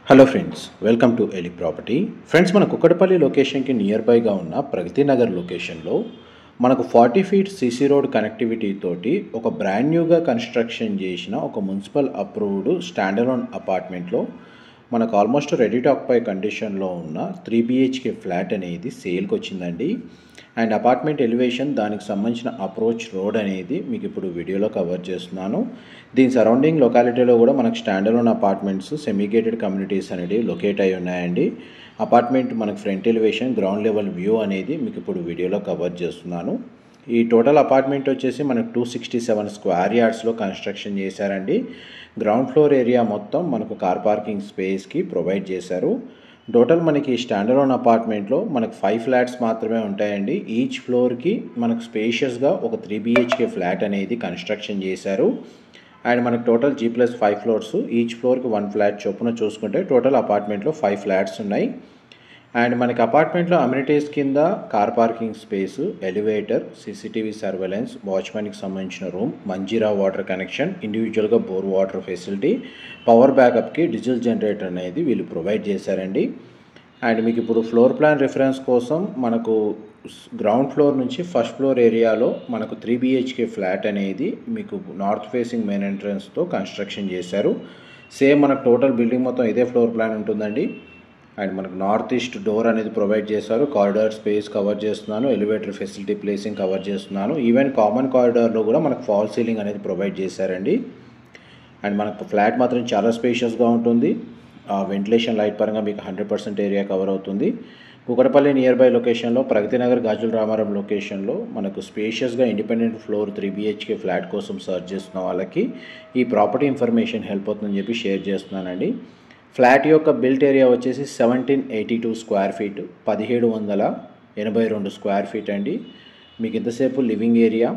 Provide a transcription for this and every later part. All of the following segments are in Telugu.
Hello friends, welcome to Eli property. Friends, మన కుక్కడపల్లి లొకేషన్కి నియర్ బైగా ఉన్న ప్రగతి నగర్ లొకేషన్లో మనకు 40 ఫీట్ సీసీ రోడ్ కనెక్టివిటీ తోటి ఒక బ్రాండ్ న్యూగా కన్స్ట్రక్షన్ చేసిన ఒక మున్సిపల్ అప్రూవ్డ్ స్టాండలోన్ అపార్ట్మెంట్లో మనకు ఆల్మోస్ట్ రెడీ టు ఆక్యుపై కండిషన్లో ఉన్న 3 BHK ఫ్లాట్ అనేది సేల్కి వచ్చిందండి. అండ్ అపార్ట్మెంట్ ఎలివేషన్, దానికి సంబంధించిన అప్రోచ్ రోడ్ అనేది మీకు ఇప్పుడు వీడియోలో కవర్ చేస్తున్నాను. దీని సరౌండింగ్ లొకాలిటీలో కూడా మనకు స్టాండలోన్ అపార్ట్మెంట్స్, సెమీగేటెడ్ కమ్యూనిటీస్ అనేది లొకేట్ అయి ఉన్నాయండి. అపార్ట్మెంట్ మనకు front elevation, ground level view అనేది మీకు ఇప్పుడు వీడియోలో కవర్ చేస్తున్నాను. ఈ టోటల్ అపార్ట్మెంట్ వచ్చేసి మనకు 267 స్క్వేర్ యార్డ్స్లో కన్స్ట్రక్షన్ చేశారండి. గ్రౌండ్ ఫ్లోర్ ఏరియా మొత్తం మనకు కార్ పార్కింగ్ స్పేస్కి ప్రొవైడ్ చేశారు. టోటల్ మనకి స్టాండలోన్ అపార్ట్మెంట్లో మనకు 5 ఫ్లాట్స్ మాత్రమే ఉంటాయండి. ఈచ్ ఫ్లోర్కి మనకు స్పేషియస్గా ఒక 3 BHK ఫ్లాట్ అనేది కన్స్ట్రక్షన్ చేశారు. అండ్ మనకు టోటల్ G+5 ఫ్లోర్స్, ఈచ్ ఫ్లోర్కి 1 ఫ్లాట్ చొప్పున చూసుకుంటే టోటల్ అపార్ట్మెంట్లో 5 ఫ్లాట్స్ ఉన్నాయి. అండ్ మనకి అపార్ట్మెంట్లో అమ్యూనిటీస్ కింద car parking space, elevator, CCTV surveillance, వాచ్మెన్కి సంబంధించిన రూమ్, మంజీరా వాటర్ కనెక్షన్, ఇండివిజువల్గా బోర్ వాటర్ ఫెసిలిటీ, పవర్ బ్యాకప్కి డీజిల్ జనరేటర్ అనేది వీళ్ళు ప్రొవైడ్ చేశారండి. అండ్ మీకు ఇప్పుడు ఫ్లోర్ ప్లాన్ రిఫరెన్స్ కోసం మనకు గ్రౌండ్ ఫ్లోర్ నుంచి ఫస్ట్ ఫ్లోర్ ఏరియాలో మనకు 3 BHK ఫ్లాట్ అనేది మీకు నార్త్ ఫేసింగ్ మెయిన్ ఎంట్రన్స్తో కన్స్ట్రక్షన్ చేశారు. సేమ్ మనకు టోటల్ బిల్డింగ్ మొత్తం ఇదే ఫ్లోర్ ప్లాన్ ఉంటుందండి. అండ్ మనకు నార్త్ ఈస్ట్ డోర్ అనేది ప్రొవైడ్ చేశారు. కారిడార్ స్పేస్ కవర్ చేస్తున్నాను, ఎలివేటర్ ఫెసిలిటీ ప్లేసింగ్ కవర్ చేస్తున్నాను. ఈవెన్ కామన్ కారిడార్లో కూడా మనకు ఫాల్ సీలింగ్ అనేది ప్రొవైడ్ చేశారండి. అండ్ మనకు ఫ్లాట్ మాత్రం చాలా స్పేషియస్గా ఉంటుంది. వెంటిలేషన్ లైట్ పరంగా మీకు 100% ఏరియా కవర్ అవుతుంది. కుకటపల్లి నియర్ బై లొకేషన్లో ప్రగతి నగర్ గాజుల రామారం లొకేషన్లో మనకు స్పేషియస్గా ఇండిపెండెంట్ ఫ్లోర్ 3 BHK ఫ్లాట్ కోసం సర్చ్ చేస్తున్న వాళ్ళకి ఈ ప్రాపర్టీ ఇన్ఫర్మేషన్ హెల్ప్ అవుతుందని చెప్పి షేర్ చేస్తున్నానండి. ఫ్లాట్ యొక్క బిల్ట్ ఏరియా వచ్చేసి 1782 స్క్వేర్ ఫీట్, 1782 స్క్వేర్ ఫీట్ అండి. మీకు ఇంతసేపు లివింగ్ ఏరియా,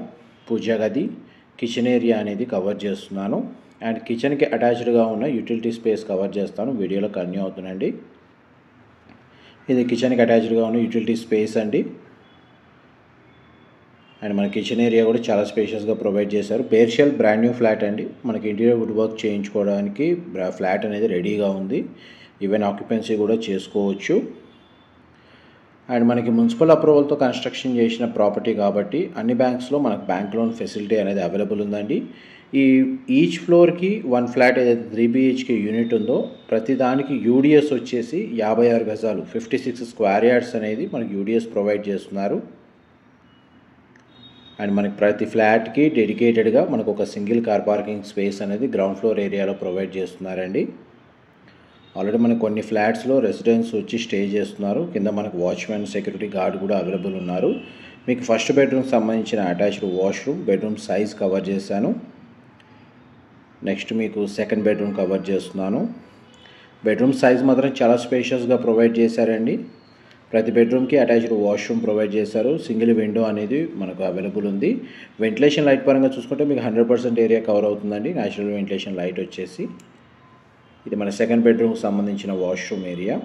పూజ గది, కిచెన్ ఏరియా అనేది కవర్ చేస్తున్నాను. అండ్ కిచెన్కి అటాచ్డ్గా ఉన్న యూటిలిటీ స్పేస్ కవర్ చేస్తాను, వీడియోలో కన్యూ అవుతుందండి. ఇది కిచెన్కి అటాచ్డ్గా ఉన్న యూటిలిటీ స్పేస్ అండి. అండ్ మన కిచెన్ ఏరియా కూడా చాలా స్పేషియస్గా ప్రొవైడ్ చేశారు. పేర్షియల్ బ్రాండ్ న్యూ ఫ్లాట్ అండి. మనకి ఇంటీరియర్ వుడ్ వర్క్ చేయించుకోవడానికి ఫ్లాట్ అనేది రెడీగా ఉంది. ఈవెన్ ఆక్యుపెన్సీ కూడా చేసుకోవచ్చు. అండ్ మనకి మున్సిపల్ అప్రూవల్తో కన్స్ట్రక్షన్ చేసిన ప్రాపర్టీ కాబట్టి అన్ని బ్యాంక్స్లో మనకు బ్యాంక్ లోన్ ఫెసిలిటీ అనేది అవైలబుల్ ఉందండి. ఈచ్ ఫ్లోర్కి 1 ఫ్లాట్ ఏదైతే 3 BHK యూనిట్ ఉందో ప్రతి దానికి UDS వచ్చేసి 56 గజాలు, 56 స్క్వేర్ యార్డ్స్ అనేది మనకి UDS ప్రొవైడ్ చేస్తున్నారు. అండ్ మనకి ప్రతి ఫ్లాట్కి డెడికేటెడ్గా మనకు ఒక సింగిల్ కార్ పార్కింగ్ స్పేస్ అనేది గ్రౌండ్ ఫ్లోర్ ఏరియాలో ప్రొవైడ్ చేస్తున్నారండి. ఆల్రెడీ మనకు కొన్ని ఫ్లాట్స్లో రెసిడెంట్స్ వచ్చి స్టే చేస్తున్నారు. కింద మనకు వాచ్మెన్, సెక్యూరిటీ గార్డ్ కూడా అవైలబుల్ ఉన్నారు. మీకు ఫస్ట్ బెడ్రూమ్కి సంబంధించిన attached washroom, bedroom size cover చేశాను. నెక్స్ట్ మీకు సెకండ్ బెడ్రూమ్ కవర్ చేస్తున్నాను. బెడ్రూమ్ సైజ్ మాత్రం చాలా స్పేషియస్గా ప్రొవైడ్ చేశారండి. ప్రతి బెడ్రూమ్కి అటాచ్డ్ వాష్రూమ్ ప్రొవైడ్ చేశారు. సింగిల్ విండో అనేది మనకు అవైలబుల్ ఉంది. వెంటిలేషన్ లైట్ పరంగా చూసుకుంటే మీకు 100% ఏరియా కవర్ అవుతుందండి. న్యాచురల్ వెంటిలేషన్ లైట్ వచ్చేసి ఇది మన సెకండ్ బెడ్రూమ్కి సంబంధించిన వాష్రూమ్ ఏరియా.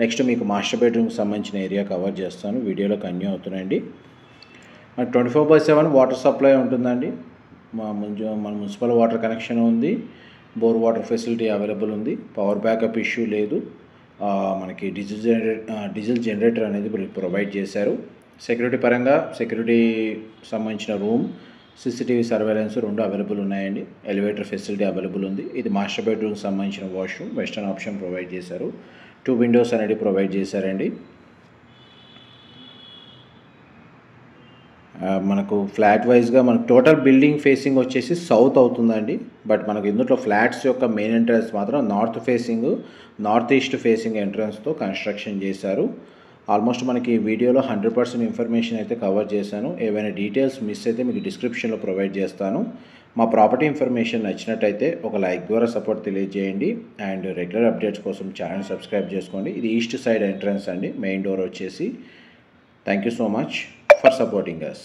నెక్స్ట్ మీకు మాస్టర్ బెడ్రూమ్కి సంబంధించిన ఏరియా కవర్ చేస్తాను, వీడియోలో కన్యూ అవుతున్నాయండి. మన 24/7 వాటర్ సప్లై ఉంటుందండి. మన మున్సిపల్ వాటర్ కనెక్షన్ ఉంది, బోర్ వాటర్ ఫెసిలిటీ అవైలబుల్ ఉంది, పవర్ బ్యాకప్ ఇష్యూ లేదు. మనకి డీజిల్ జనరేటర్ అనేది ప్రొవైడ్ చేశారు. సెక్యూరిటీ పరంగా సెక్యూరిటీ సంబంధించిన రూమ్, CCTV సర్వేలెన్స్ 2 అవైలబుల్ ఉన్నాయండి. ఎలివేటర్ ఫెసిలిటీ అవైలబుల్ ఉంది. ఇది మాస్టర్ బెడ్రూమ్ సంబంధించిన వాష్రూమ్, వెస్టర్న్ ఆప్షన్ ప్రొవైడ్ చేశారు. 2 విండోస్ అనేది ప్రొవైడ్ చేశారండి. మనకు ఫ్లాట్ వైజ్గా మనకు టోటల్ బిల్డింగ్ ఫేసింగ్ వచ్చేసి సౌత్ అవుతుందండి. బట్ మనకు ఇందులో ఫ్లాట్స్ యొక్క మెయిన్ ఎంట్రన్స్ మాత్రం నార్త్ ఈస్ట్ ఫేసింగ్ ఎంట్రన్స్తో కన్స్ట్రక్షన్ చేశారు. ఆల్మోస్ట్ మనకి వీడియోలో 100% ఇన్ఫర్మేషన్ అయితే కవర్ చేశాను. ఏవైనా డీటెయిల్స్ మిస్ అయితే మీకు డిస్క్రిప్షన్లో ప్రొవైడ్ చేస్తాను. మా ప్రాపర్టీ ఇన్ఫర్మేషన్ నచ్చినట్టయితే ఒక లైక్ ద్వారా సపోర్ట్ తెలియజేయండి. అండ్ రెగ్యులర్ అప్డేట్స్ కోసం ఛానల్ సబ్స్క్రైబ్ చేసుకోండి. ఇది ఈస్ట్ సైడ్ ఎంట్రన్స్ అండి, మెయిన్ డోర్ వచ్చేసి. Thank you so much for supporting us.